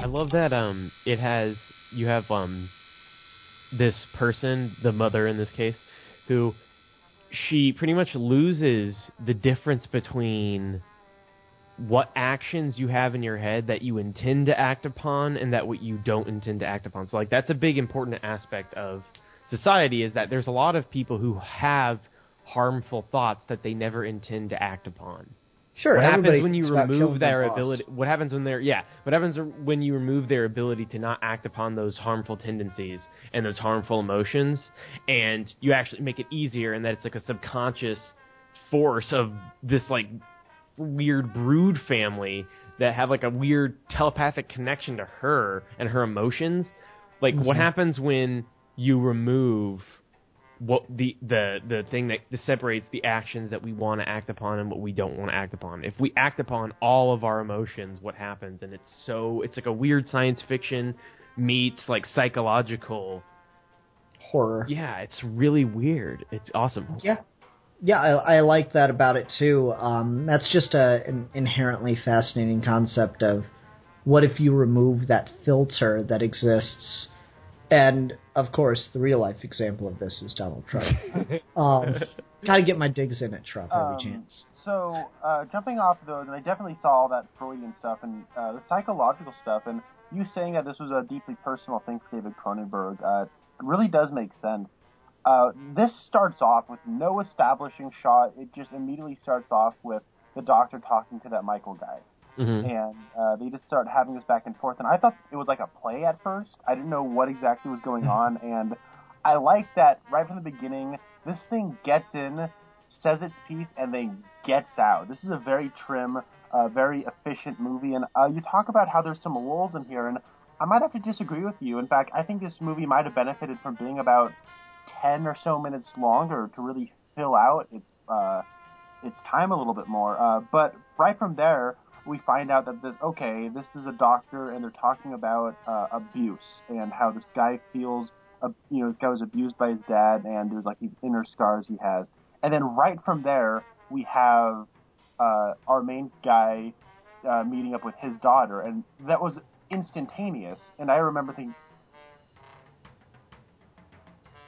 I love that you have this person, the mother in this case, who she pretty much loses the difference between what actions you have in your head that you intend to act upon and that what you don't intend to act upon. So like that's a big important aspect of society, is that there's a lot of people who have harmful thoughts that they never intend to act upon. Sure, What happens everybody when thinks you about remove killing their their boss. ability? What happens when they're yeah? What happens when you remove their ability to not act upon those harmful tendencies and those harmful emotions, and you actually make it easier, and that it's like a subconscious force of this like weird brood family that have like a weird telepathic connection to her and her emotions. Like what happens when you remove what the thing that separates the actions that we want to act upon and what we don't want to act upon? If we act upon all of our emotions, what happens? And it's like a weird science fiction meets like psychological Horror. Yeah, it's really weird. It's awesome. Yeah, I like that about it too. That's just an inherently fascinating concept of what if you remove that filter that exists. And, of course, the real-life example of this is Donald Trump. Gotta get my digs in at Trump every chance. So, jumping off those, and I definitely saw all that Freudian stuff and the psychological stuff, and you saying that this was a deeply personal thing for David Cronenberg really does make sense. This starts off with no establishing shot. It just immediately starts off with the doctor talking to that Michael guy. And they just start having this back and forth. And I thought it was like a play at first. I didn't know what exactly was going on. And I like that right from the beginning, this thing gets in, says its piece, and then gets out. This is a very trim, very efficient movie. And you talk about how there's some lulls in here, and I might have to disagree with you. In fact, I think this movie might have benefited from being about 10 or so minutes longer to really fill out its time a little bit more. But right from there, we find out that this is a doctor, and they're talking about abuse and how this guy feels, this guy was abused by his dad, and there's like these inner scars he has. And then right from there, we have our main guy meeting up with his daughter, and that was instantaneous. And I remember thinking,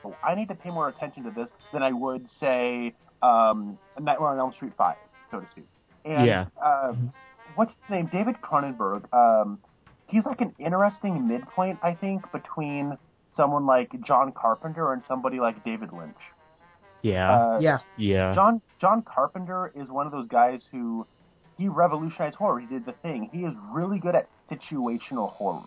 oh, I need to pay more attention to this than I would, say, Nightmare on Elm Street 5, so to speak. And, what's his name? David Cronenberg. He's like an interesting midpoint, I think, between someone like John Carpenter and somebody like David Lynch. Yeah. John Carpenter is one of those guys who he revolutionized horror. He did The Thing. He is really good at situational horror.